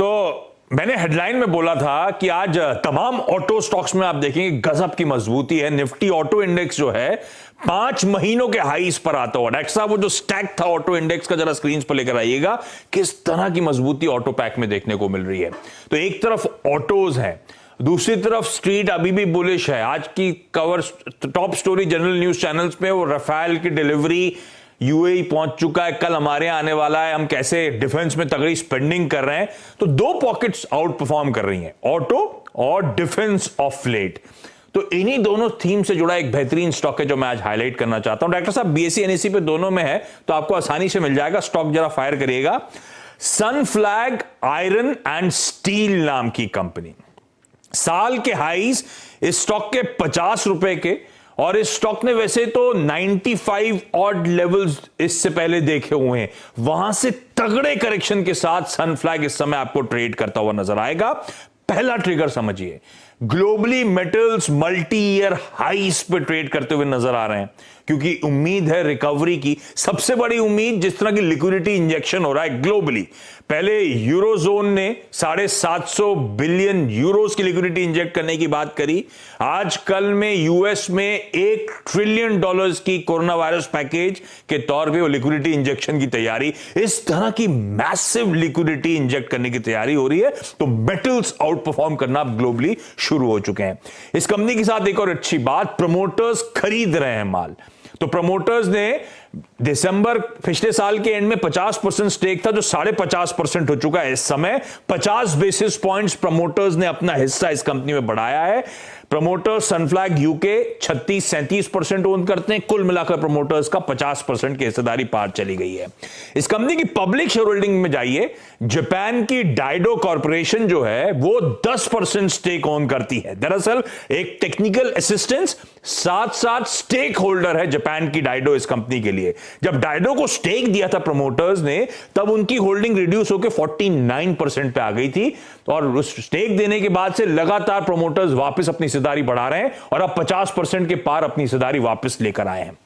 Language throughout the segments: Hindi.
तो मैंने हेडलाइन में बोला था कि आज तमाम ऑटो स्टॉक्स में आप देखेंगे गजब की मजबूती है। निफ्टी ऑटो इंडेक्स जो है 5 महीनों के हाईस पर आता हुआ। डॉक्टर साहब वो जो स्टैक था ऑटो इंडेक्स का जरा स्क्रीन पर लेकर आइएगा, किस तरह की मजबूती ऑटो पैक में देखने को मिल रही है। तो एक तरफ ऑटोज है, दूसरी तरफ स्ट्रीट अभी भी बुलिश है। आज की cover top story general news channels पे वो राफेल की डिलीवरी यूएई पहुंच चुका है, कल हमारे आने वाला है, हम कैसे डिफेंस में तगड़ी स्पेंडिंग कर रहे हैं। तो दो पॉकेट्स आउट परफॉर्म कर रही हैं, ऑटो और डिफेंस ऑफ लेट। तो इन्हीं दोनों थीम से जुड़ा एक बेहतरीन स्टॉक है जो मैं आज हाईलाइट करना चाहता हूं। डॉक्टर साहब बीएसई एनएसई पे दोनों में है तो आपको आसानी से मिल जाएगा। स्टॉक जरा फायर करिएगा। सनफ्लैग आयरन एंड स्टील नाम की कंपनी, साल के हाईज इस स्टॉक के 50 रुपए के, और इस स्टॉक ने वैसे तो 95 ऑड लेवल्स इससे पहले देखे हुए हैं, वहां से तगड़े करेक्शन के साथ सनफ्लैग इस समय आपको ट्रेड करता हुआ नजर आएगा। पहला ट्रिगर समझिए, ग्लोबली मेटल्स मल्टी ईयर हाईस पे ट्रेड करते हुए नजर आ रहे हैं क्योंकि उम्मीद है रिकवरी की। सबसे बड़ी उम्मीद जिस तरह की लिक्विडिटी इंजेक्शन हो रहा है ग्लोबली। पहले यूरोजोन ने 750 बिलियन यूरोस की लिक्विडिटी इंजेक्ट करने की बात करी। आज कल में यूएस में $1 ट्रिलियन की कोरोना वायरस पैकेज के तौर पे वो लिक्विडिटी इंजेक्शन की तैयारी, इस तरह की मैसिव लिक्विडिटी इंजेक्ट करने की तैयारी हो रही है। तो मेटल्स आउट परफॉर्म करना ग्लोबली शुरू हो चुके हैं। इस कंपनी के साथ एक और अच्छी बात, प्रमोटर्स खरीद रहे हैं माल। तो प्रमोटर्स ने दिसंबर पिछले साल के एंड में 50% स्टेक था जो 50.5% हो चुका है। इस समय 50 बेसिस पॉइंट्स प्रमोटर्स ने अपना हिस्सा इस कंपनी में बढ़ाया है। प्रमोटर्स सनफ्लैग यूके 36-37% ओन करते हैं। कुल मिलाकर प्रमोटर्स का 50% की हिस्सेदारी पार चली गई है। इस कंपनी की पब्लिक शेयर होल्डिंग में जाइए, जापान की डाइडो कॉर्पोरेशन जो है वो 10% स्टेक ओन करती है। दरअसल एक टेक्निकल असिस्टेंस साथ साथ स्टेक होल्डर है जापान की डाइडो इस कंपनी के लिए। जब डाइडो को स्टेक दिया था प्रमोटर्स ने, तब उनकी होल्डिंग रिड्यूस होकर 49% पे आ गई थी, और उस स्टेक देने के बाद से लगातार प्रमोटर्स वापस अपनी हिस्सेदारी बढ़ा रहे हैं और अब 50% के पार अपनी हिस्सेदारी वापस लेकर आए हैं।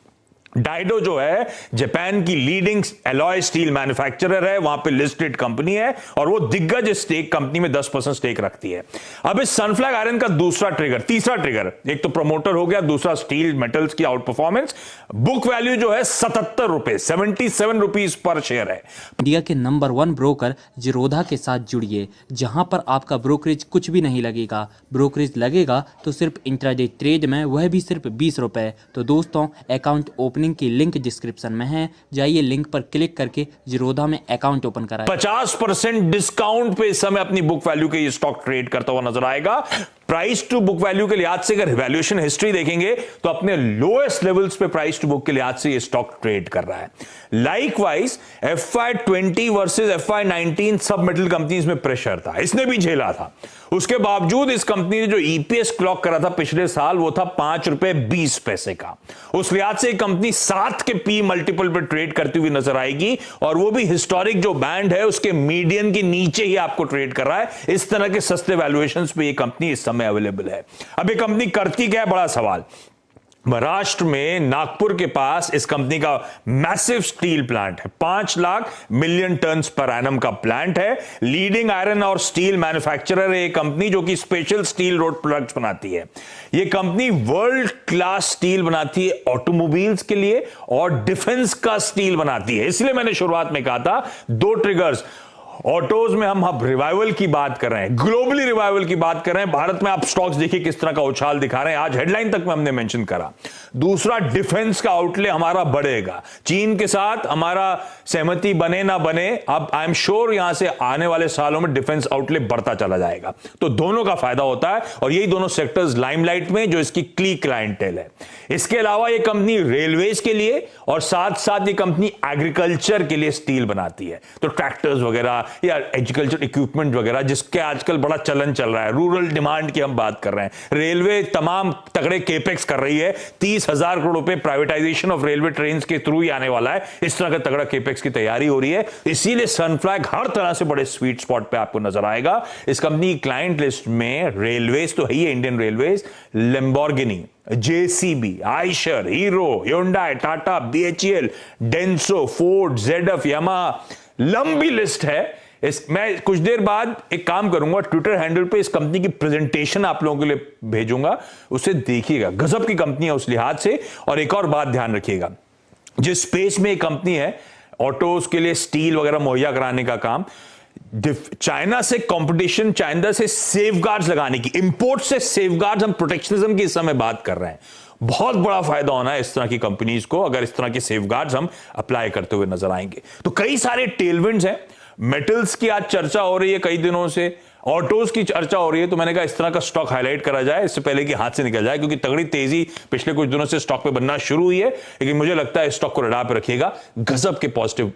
डाइडो जो है जापान की लीडिंग एलॉय स्टील मैन्युफैक्चरर है, वहां पे लिस्टेड कंपनी है और वो दिग्गज स्टेक कंपनी में 10% स्टेक रखती है। अब इस सनफ्लैग आयरन का दूसरा ट्रिगर, तीसरा ट्रिगर, एक तो प्रमोटर हो गया, दूसरा स्टील मेटल्स की आउट परफॉर्मेंस। बुक वैल्यू जो है 77 रुपए, 77 रुपीज पर शेयर है। इंडिया के नंबर 1 ब्रोकर जीरोधा के साथ जुड़िए, जहां पर आपका ब्रोकरेज कुछ भी नहीं लगेगा। ब्रोकरेज लगेगा तो सिर्फ इंट्राडे ट्रेड में, वह भी सिर्फ 20 रुपए। तो दोस्तों, अकाउंट ओपनिंग की लिंक डिस्क्रिप्शन में है, जाइए लिंक पर क्लिक करके जीरोधा में अकाउंट ओपन कराएं। 50% डिस्काउंट पे इस समय अपनी बुक वैल्यू के ये स्टॉक ट्रेड करता हुआ नजर आएगा। प्राइस टू बुक वैल्यू के लिहाज से अगर वैल्यूएशन हिस्ट्री देखेंगे तो अपने लोएस्ट लेवल्स पे प्राइस टू बुक के लिहाज से ये स्टॉक ट्रेड कर रहा है। लाइकवाइज FY20 वर्सेस FY19 सब मेटल कंपनीज में प्रेशर था, इसने भी झेला था। उसके बावजूद इस कंपनी ने जो ईपीएस क्लॉक करा था पिछले साल, वो था ₹5.20 का। उस लिहाज से कंपनी 7 के पी मल्टीपल पर ट्रेड करती हुई नजर आएगी, और वो भी हिस्टोरिक जो बैंड है उसके मीडियन के नीचे ही आपको ट्रेड कर रहा है। इस तरह के सस्ते वैल्यूएशंस पे ये कंपनी इस समय अवेलेबल है। अब ये कंपनी करती क्या है, बड़ा सवाल। महाराष्ट्र में नागपुर के पास इस कंपनी का मैसिव स्टील प्लांट है, 5 lakh million turns per annum का प्लांट है। लीडिंग आयरन और स्टील मैन्युफैक्चरर है ये कंपनी, जो कि स्पेशल स्टील रोड प्रोडक्ट्स बनाती है। ये कंपनी वर्ल्ड क्लास स्टील बनाती है ऑटोमोबाइल्स के लिए, और डिफेंस का स्टील बनाती है। इसलिए मैंने शुरुआत में कहा था दो ट्रिगर्स। ऑटोज में हम अब रिवाइवल की बात कर रहे हैं, ग्लोबली रिवाइवल की बात कर रहे हैं। भारत में आप स्टॉक्स देखिए किस तरह का उछाल दिखा रहे हैं, आज हेडलाइन तक में हमने मेंशन करा। दूसरा, डिफेंस का आउटले हमारा बढ़ेगा। चीन के साथ हमारा सहमति बने ना बने, अब आई एम श्योर यहां से आने वाले सालों में डिफेंस आउटले बढ़ता चला जाएगा। तो दोनों का फायदा होता है, और यही दोनों सेक्टर्स लाइमलाइट में जो इसकी क्ली क्लाइंटेल है। इसके अलावा यह कंपनी रेलवेज के लिए और साथ साथ ये कंपनी एग्रीकल्चर के लिए स्टील बनाती है। तो ट्रैक्टर्स वगैरह या एग्रीकल्चर इक्विपमेंट वगैरह, जिसके आजकल बड़ा चलन चल रहा है, रूरल डिमांड की हम बात कर रहे हैं। रेलवे तमाम तगड़े केपेक्स कर रही है, 30,000 करोड़ रुपए प्राइवेटाइजेशन ऑफ रेलवे ट्रेन के थ्रू ही आने वाला है। इस तरह का तगड़ा केपेक्स की तैयारी हो रही है, इसीलिए सनफ्लैग हर तरह से बड़े स्वीट स्पॉट पे आपको नजर आएगा। इस कंपनी की क्लाइंट लिस्ट में रेलवेज तो है ही, Indian railways, Lamborghini, JCB, Eicher, Hero, Hyundai, Tata, BHEL, Denso, Ford, ZF, Yamaha, लंबी लिस्ट है। मैं कुछ देर बाद एक काम करूंगा, ट्विटर हैंडल पे इस कंपनी की प्रेजेंटेशन आप लोगों के लिए भेजूंगा, उसे देखिएगा। गजब की कंपनी है उस लिहाज से। और एक और बात ध्यान रखिएगा, जिस स्पेस में एक कंपनी है ऑटोज के लिए स्टील वगैरह मुहैया कराने का काम, चाइना से कंपटीशन, चाइना से सेफगार्ड्स लगाने की, इंपोर्ट से सेफगार्ड्स, हम प्रोटेक्शनिज्म की इस समय बात कर रहे हैं। बहुत बड़ा फायदा होना है इस तरह की कंपनीज को अगर इस तरह के सेफगार्ड्स हम अप्लाई करते हुए नजर आएंगे। तो कई सारे टेलविंड्स हैं। मेटल्स की आज चर्चा हो रही है कई दिनों से, ऑटोज की चर्चा हो रही है, तो मैंने कहा इस तरह का स्टॉक हाईलाइट करा जाए इससे पहले कि हाथ से निकल जाए, क्योंकि तगड़ी तेजी पिछले कुछ दिनों से स्टॉक पे बनना शुरू हुई है। लेकिन मुझे लगता है स्टॉक को रडार पे रखिएगा, गजब के पॉजिटिव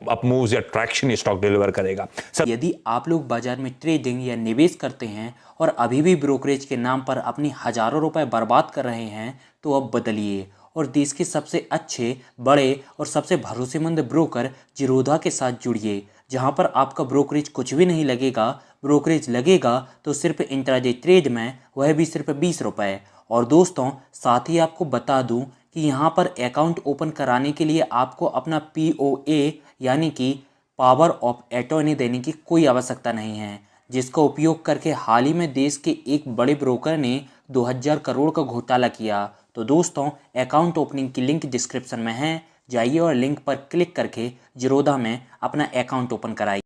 अपमूव्स या ट्रैक्शन ये स्टॉक डिलीवर करेगा। यदि आप लोग बाजार में ट्रेडिंग या निवेश करते हैं और अभी भी ब्रोकरेज के नाम पर अपनी हजारों रुपए बर्बाद कर रहे हैं, तो अब बदलिए और देश के सबसे अच्छे, बड़े और सबसे भरोसेमंद ब्रोकर जिरोधा के साथ जुड़िए, जहां पर आपका ब्रोकरेज कुछ भी नहीं लगेगा। ब्रोकरेज लगेगा तो सिर्फ इंट्राडे ट्रेड में, वह भी सिर्फ 20 रुपये। और दोस्तों, साथ ही आपको बता दूं कि यहाँ पर अकाउंट ओपन कराने के लिए आपको अपना POA यानी कि पावर ऑफ अटॉर्नी देने की कोई आवश्यकता नहीं है, जिसका उपयोग करके हाल ही में देश के एक बड़े ब्रोकर ने 2000 करोड़ का घोटाला किया। तो दोस्तों, अकाउंट ओपनिंग की लिंक डिस्क्रिप्शन में है, जाइए और लिंक पर क्लिक करके जिरोधा में अपना अकाउंट ओपन कराइए।